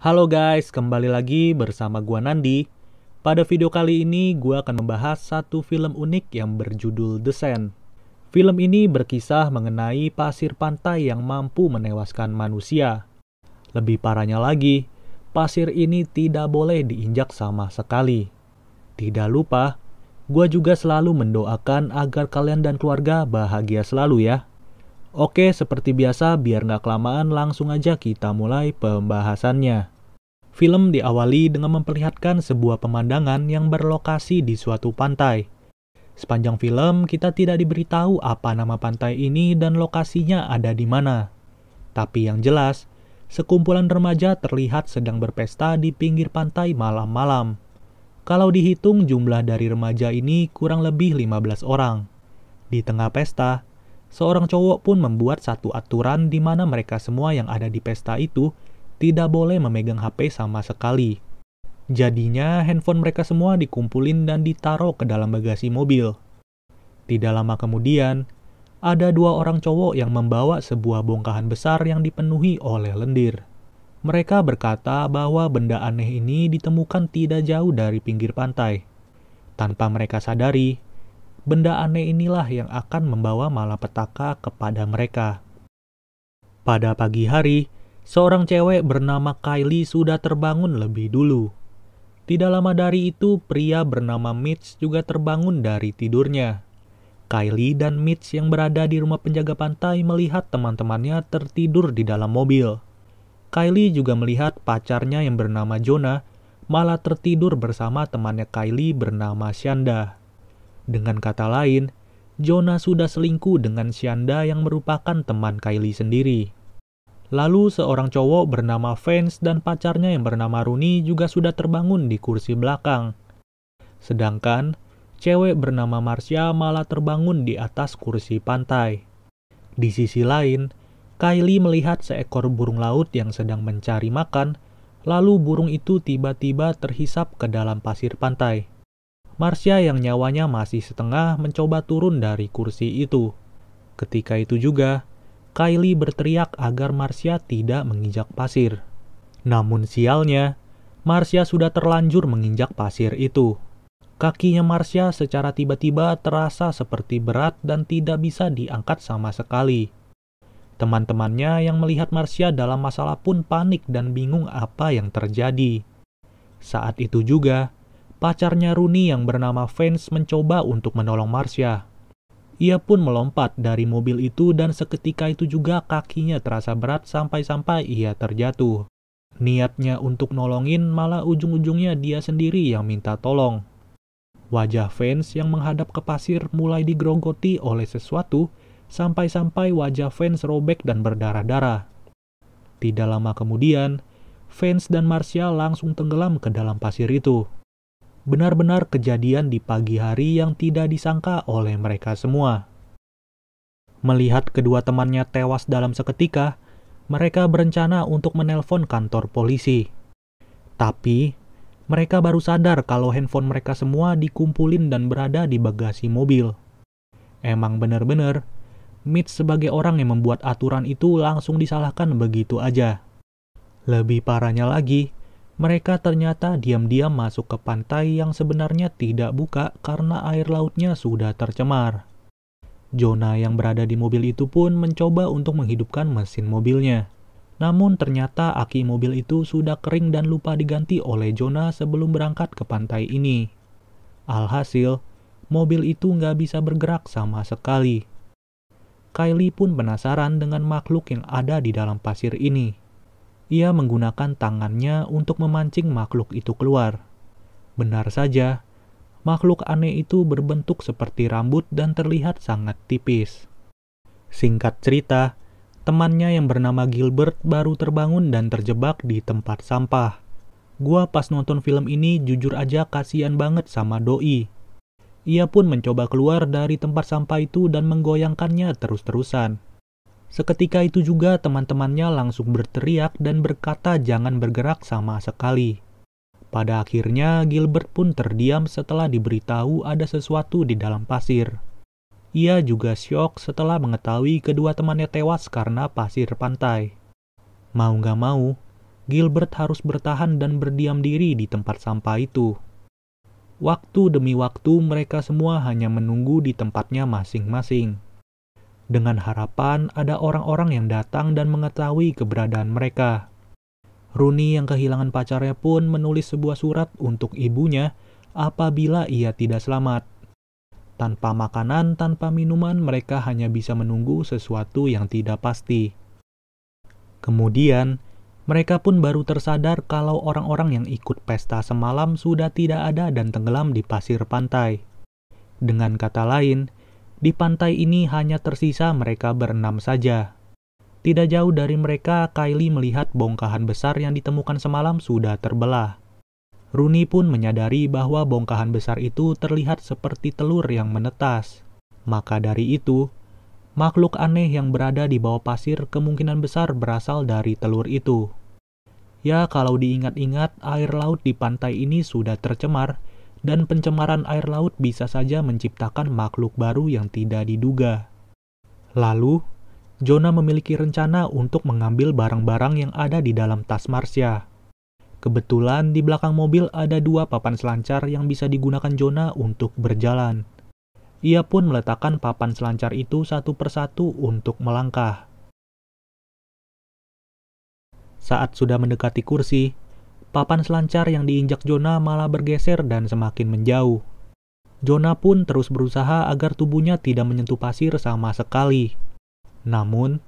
Halo guys, kembali lagi bersama gua Nandi. Pada video kali ini gua akan membahas satu film unik yang berjudul The Sand. Film ini berkisah mengenai pasir pantai yang mampu menewaskan manusia. Lebih parahnya lagi, pasir ini tidak boleh diinjak sama sekali. Tidak lupa, gua juga selalu mendoakan agar kalian dan keluarga bahagia selalu ya. Oke, seperti biasa, biar nggak kelamaan, langsung aja kita mulai pembahasannya. Film diawali dengan memperlihatkan sebuah pemandangan yang berlokasi di suatu pantai. Sepanjang film, kita tidak diberitahu apa nama pantai ini dan lokasinya ada di mana. Tapi yang jelas, sekumpulan remaja terlihat sedang berpesta di pinggir pantai malam-malam. Kalau dihitung jumlah dari remaja ini kurang lebih 15 orang. Di tengah pesta, seorang cowok pun membuat satu aturan di mana mereka semua yang ada di pesta itu tidak boleh memegang HP sama sekali. Jadinya handphone mereka semua dikumpulin dan ditaruh ke dalam bagasi mobil. Tidak lama kemudian, ada dua orang cowok yang membawa sebuah bongkahan besar yang dipenuhi oleh lendir. Mereka berkata bahwa benda aneh ini ditemukan tidak jauh dari pinggir pantai. Tanpa mereka sadari, benda aneh inilah yang akan membawa malapetaka kepada mereka. Pada pagi hari, seorang cewek bernama Kylie sudah terbangun lebih dulu. Tidak lama dari itu, pria bernama Mitch juga terbangun dari tidurnya. Kylie dan Mitch yang berada di rumah penjaga pantai melihat teman-temannya tertidur di dalam mobil. Kylie juga melihat pacarnya yang bernama Jonah malah tertidur bersama temannya Kylie bernama Shanda. Dengan kata lain, Jonah sudah selingkuh dengan Shanda yang merupakan teman Kylie sendiri. Lalu seorang cowok bernama Vance dan pacarnya yang bernama Rooney juga sudah terbangun di kursi belakang. Sedangkan cewek bernama Marcia malah terbangun di atas kursi pantai. Di sisi lain, Kylie melihat seekor burung laut yang sedang mencari makan, lalu burung itu tiba-tiba terhisap ke dalam pasir pantai. Marcia yang nyawanya masih setengah mencoba turun dari kursi itu. Ketika itu juga, Kylie berteriak agar Marcia tidak menginjak pasir. Namun sialnya, Marcia sudah terlanjur menginjak pasir itu. Kakinya Marcia secara tiba-tiba terasa seperti berat dan tidak bisa diangkat sama sekali. Teman-temannya yang melihat Marcia dalam masalah pun panik dan bingung apa yang terjadi. Saat itu juga, pacarnya Rooney yang bernama Vance mencoba untuk menolong Marcia. Ia pun melompat dari mobil itu dan seketika itu juga kakinya terasa berat sampai-sampai ia terjatuh. Niatnya untuk nolongin malah ujung-ujungnya dia sendiri yang minta tolong. Wajah Vance yang menghadap ke pasir mulai digerogoti oleh sesuatu sampai-sampai wajah Vance robek dan berdarah-darah. Tidak lama kemudian, Vance dan Marcia langsung tenggelam ke dalam pasir itu. Benar-benar kejadian di pagi hari yang tidak disangka oleh mereka semua. Melihat kedua temannya tewas dalam seketika, mereka berencana untuk menelpon kantor polisi. Tapi, mereka baru sadar kalau handphone mereka semua dikumpulin dan berada di bagasi mobil. Emang benar-benar, Mitch sebagai orang yang membuat aturan itu langsung disalahkan begitu aja. Lebih parahnya lagi, mereka ternyata diam-diam masuk ke pantai yang sebenarnya tidak buka karena air lautnya sudah tercemar. Jonah yang berada di mobil itu pun mencoba untuk menghidupkan mesin mobilnya. Namun ternyata aki mobil itu sudah kering dan lupa diganti oleh Jonah sebelum berangkat ke pantai ini. Alhasil, mobil itu nggak bisa bergerak sama sekali. Kylie pun penasaran dengan makhluk yang ada di dalam pasir ini. Ia menggunakan tangannya untuk memancing makhluk itu keluar. Benar saja, makhluk aneh itu berbentuk seperti rambut dan terlihat sangat tipis. Singkat cerita, temannya yang bernama Gilbert baru terbangun dan terjebak di tempat sampah. Gua pas nonton film ini jujur aja kasihan banget sama Doi. Ia pun mencoba keluar dari tempat sampah itu dan menggoyangkannya terus-terusan. Seketika itu juga teman-temannya langsung berteriak dan berkata jangan bergerak sama sekali. Pada akhirnya Gilbert pun terdiam setelah diberitahu ada sesuatu di dalam pasir. Ia juga syok setelah mengetahui kedua temannya tewas karena pasir pantai. Mau gak mau, Gilbert harus bertahan dan berdiam diri di tempat sampah itu. Waktu demi waktu mereka semua hanya menunggu di tempatnya masing-masing. Dengan harapan ada orang-orang yang datang dan mengetahui keberadaan mereka. Rooney yang kehilangan pacarnya pun menulis sebuah surat untuk ibunya apabila ia tidak selamat. Tanpa makanan, tanpa minuman, mereka hanya bisa menunggu sesuatu yang tidak pasti. Kemudian, mereka pun baru tersadar kalau orang-orang yang ikut pesta semalam sudah tidak ada dan tenggelam di pasir pantai. Dengan kata lain, di pantai ini hanya tersisa mereka berenam saja. Tidak jauh dari mereka, Kylie melihat bongkahan besar yang ditemukan semalam sudah terbelah. Rooney pun menyadari bahwa bongkahan besar itu terlihat seperti telur yang menetas. Maka dari itu, makhluk aneh yang berada di bawah pasir kemungkinan besar berasal dari telur itu. Ya, kalau diingat-ingat, air laut di pantai ini sudah tercemar, dan pencemaran air laut bisa saja menciptakan makhluk baru yang tidak diduga. Lalu, Jonah memiliki rencana untuk mengambil barang-barang yang ada di dalam tas Marcia. Kebetulan di belakang mobil ada 2 papan selancar yang bisa digunakan Jonah untuk berjalan. Ia pun meletakkan papan selancar itu satu persatu untuk melangkah. Saat sudah mendekati kursi, papan selancar yang diinjak Jonah malah bergeser dan semakin menjauh. Jonah pun terus berusaha agar tubuhnya tidak menyentuh pasir sama sekali. Namun,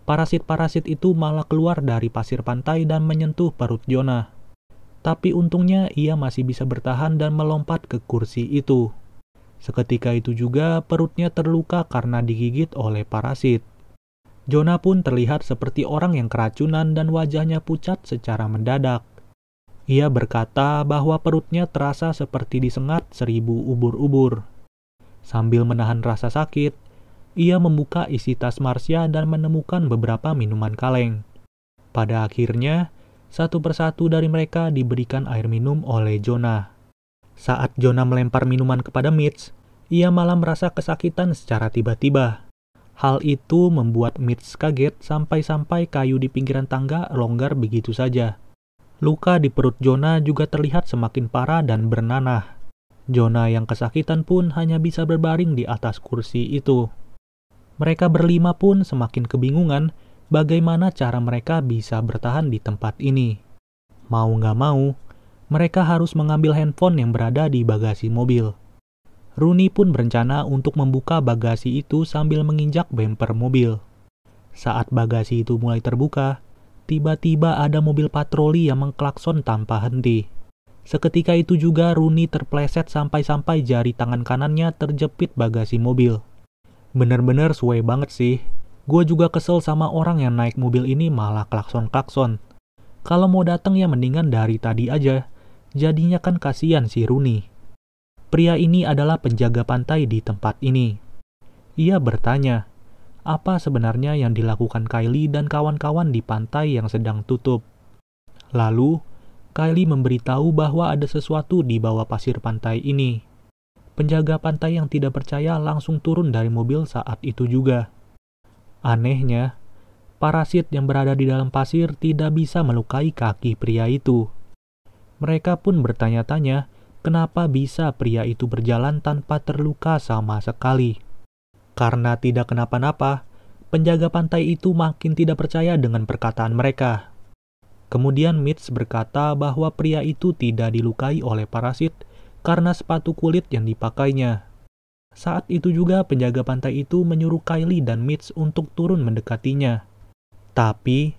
parasit-parasit itu malah keluar dari pasir pantai dan menyentuh perut Jonah. Tapi untungnya ia masih bisa bertahan dan melompat ke kursi itu. Seketika itu juga perutnya terluka karena digigit oleh parasit. Jonah pun terlihat seperti orang yang keracunan dan wajahnya pucat secara mendadak. Ia berkata bahwa perutnya terasa seperti disengat 1000 ubur-ubur. Sambil menahan rasa sakit, ia membuka isi tas Marcia dan menemukan beberapa minuman kaleng. Pada akhirnya, satu persatu dari mereka diberikan air minum oleh Jonah. Saat Jonah melempar minuman kepada Mitch, ia malah merasa kesakitan secara tiba-tiba. Hal itu membuat Mitch kaget sampai-sampai kayu di pinggiran tangga longgar begitu saja. Luka di perut Jonah juga terlihat semakin parah dan bernanah. Jonah yang kesakitan pun hanya bisa berbaring di atas kursi itu. Mereka berlima pun semakin kebingungan bagaimana cara mereka bisa bertahan di tempat ini. Mau nggak mau, mereka harus mengambil handphone yang berada di bagasi mobil. Rooney pun berencana untuk membuka bagasi itu sambil menginjak bemper mobil. Saat bagasi itu mulai terbuka, tiba-tiba ada mobil patroli yang mengklakson tanpa henti. Seketika itu juga Rooney terpleset sampai-sampai jari tangan kanannya terjepit bagasi mobil. Bener-bener suwe banget sih. Gue juga kesel sama orang yang naik mobil ini malah klakson-klakson. Kalau mau datang ya mendingan dari tadi aja. Jadinya kan kasihan si Rooney. Pria ini adalah penjaga pantai di tempat ini. Ia bertanya, apa sebenarnya yang dilakukan Kylie dan kawan-kawan di pantai yang sedang tutup. Lalu, Kylie memberitahu bahwa ada sesuatu di bawah pasir pantai ini. Penjaga pantai yang tidak percaya langsung turun dari mobil saat itu juga. Anehnya, parasit yang berada di dalam pasir tidak bisa melukai kaki pria itu. Mereka pun bertanya-tanya, kenapa bisa pria itu berjalan tanpa terluka sama sekali. Karena tidak kenapa-napa, penjaga pantai itu makin tidak percaya dengan perkataan mereka. Kemudian Mitch berkata bahwa pria itu tidak dilukai oleh parasit karena sepatu kulit yang dipakainya. Saat itu juga penjaga pantai itu menyuruh Kylie dan Mitch untuk turun mendekatinya. Tapi,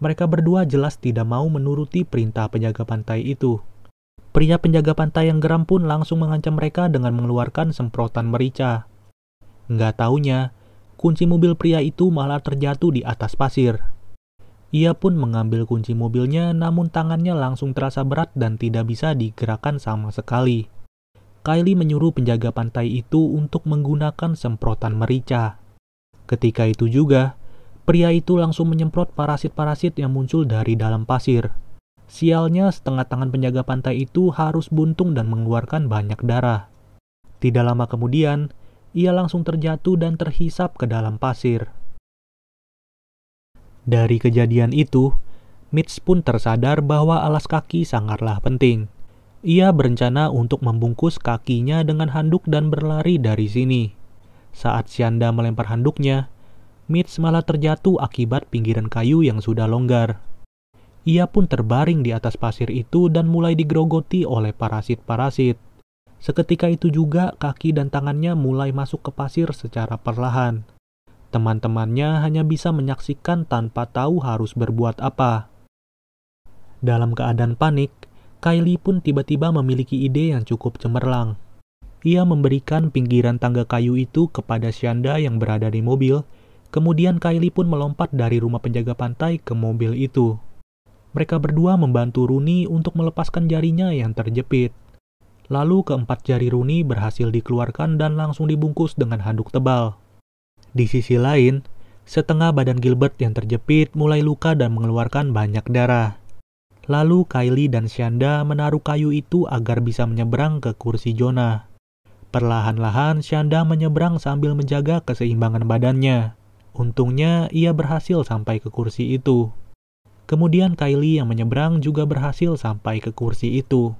mereka berdua jelas tidak mau menuruti perintah penjaga pantai itu. Pria penjaga pantai yang geram pun langsung mengancam mereka dengan mengeluarkan semprotan merica. Nggak taunya, kunci mobil pria itu malah terjatuh di atas pasir. Ia pun mengambil kunci mobilnya, namun tangannya langsung terasa berat dan tidak bisa digerakkan sama sekali. Kylie menyuruh penjaga pantai itu untuk menggunakan semprotan merica. Ketika itu juga, pria itu langsung menyemprot parasit-parasit yang muncul dari dalam pasir. Sialnya, setengah tangan penjaga pantai itu harus buntung dan mengeluarkan banyak darah. Tidak lama kemudian, ia langsung terjatuh dan terhisap ke dalam pasir. Dari kejadian itu, Mitch pun tersadar bahwa alas kaki sangatlah penting. Ia berencana untuk membungkus kakinya dengan handuk dan berlari dari sini. Saat Shanda melempar handuknya, Mitch malah terjatuh akibat pinggiran kayu yang sudah longgar. Ia pun terbaring di atas pasir itu dan mulai digerogoti oleh parasit-parasit. Seketika itu juga kaki dan tangannya mulai masuk ke pasir secara perlahan. Teman-temannya hanya bisa menyaksikan tanpa tahu harus berbuat apa. Dalam keadaan panik, Kylie pun tiba-tiba memiliki ide yang cukup cemerlang. Ia memberikan pinggiran tangga kayu itu kepada Shanda yang berada di mobil, kemudian Kylie pun melompat dari rumah penjaga pantai ke mobil itu. Mereka berdua membantu Rooney untuk melepaskan jarinya yang terjepit. Lalu keempat jari Rooney berhasil dikeluarkan dan langsung dibungkus dengan handuk tebal. Di sisi lain, setengah badan Gilbert yang terjepit mulai luka dan mengeluarkan banyak darah. Lalu Kylie dan Shanda menaruh kayu itu agar bisa menyeberang ke kursi Jonah. Perlahan-lahan Shanda menyeberang sambil menjaga keseimbangan badannya. Untungnya ia berhasil sampai ke kursi itu. Kemudian Kylie yang menyeberang juga berhasil sampai ke kursi itu.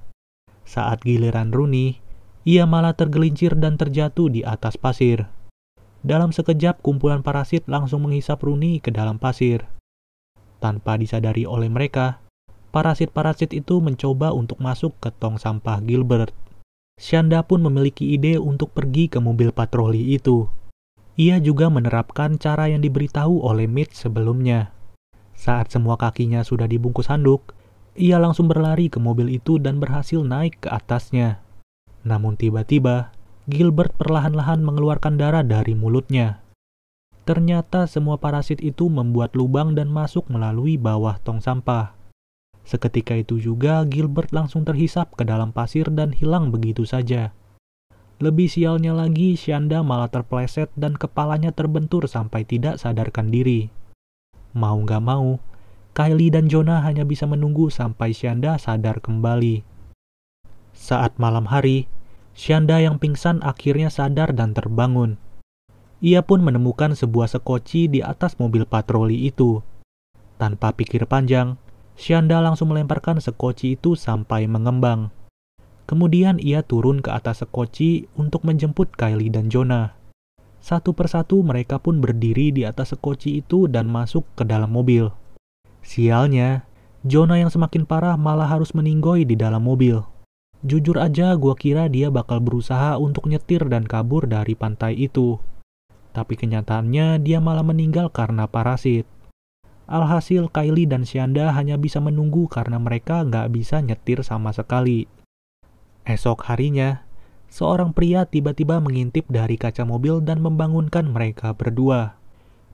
Saat giliran Rooney, ia malah tergelincir dan terjatuh di atas pasir. Dalam sekejap, kumpulan parasit langsung menghisap Rooney ke dalam pasir. Tanpa disadari oleh mereka, parasit-parasit itu mencoba untuk masuk ke tong sampah Gilbert. Shanda pun memiliki ide untuk pergi ke mobil patroli itu. Ia juga menerapkan cara yang diberitahu oleh Mitch sebelumnya. Saat semua kakinya sudah dibungkus handuk, ia langsung berlari ke mobil itu dan berhasil naik ke atasnya. Namun tiba-tiba, Gilbert perlahan-lahan mengeluarkan darah dari mulutnya. Ternyata semua parasit itu membuat lubang dan masuk melalui bawah tong sampah. Seketika itu juga Gilbert langsung terhisap ke dalam pasir dan hilang begitu saja. Lebih sialnya lagi, Shanda malah terpleset dan kepalanya terbentur sampai tidak sadarkan diri. Mau gak mau, Kylie dan Jonah hanya bisa menunggu sampai Shanda sadar kembali. Saat malam hari, Shanda yang pingsan akhirnya sadar dan terbangun. Ia pun menemukan sebuah sekoci di atas mobil patroli itu. Tanpa pikir panjang, Shanda langsung melemparkan sekoci itu sampai mengembang. Kemudian ia turun ke atas sekoci untuk menjemput Kylie dan Jonah. Satu persatu mereka pun berdiri di atas sekoci itu dan masuk ke dalam mobil. Sialnya, Jonah yang semakin parah malah harus meninggoy di dalam mobil. Jujur aja gua kira dia bakal berusaha untuk nyetir dan kabur dari pantai itu. Tapi kenyataannya dia malah meninggal karena parasit. Alhasil Kylie dan Shanda hanya bisa menunggu karena mereka nggak bisa nyetir sama sekali. Esok harinya, seorang pria tiba-tiba mengintip dari kaca mobil dan membangunkan mereka berdua.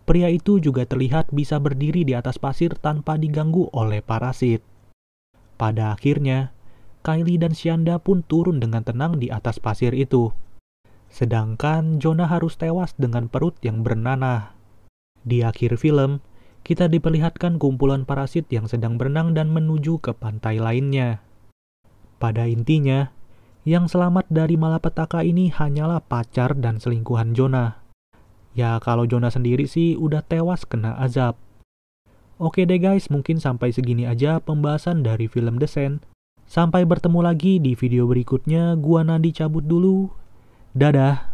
Pria itu juga terlihat bisa berdiri di atas pasir tanpa diganggu oleh parasit. Pada akhirnya, Kylie dan Shanda pun turun dengan tenang di atas pasir itu. Sedangkan Jonah harus tewas dengan perut yang bernanah. Di akhir film, kita diperlihatkan kumpulan parasit yang sedang berenang dan menuju ke pantai lainnya. Pada intinya, yang selamat dari malapetaka ini hanyalah pacar dan selingkuhan Jonah. Ya kalau Jonah sendiri sih udah tewas kena azab. Oke deh guys, mungkin sampai segini aja pembahasan dari film Descent. Sampai bertemu lagi di video berikutnya, gua Nandi cabut dulu. Dadah.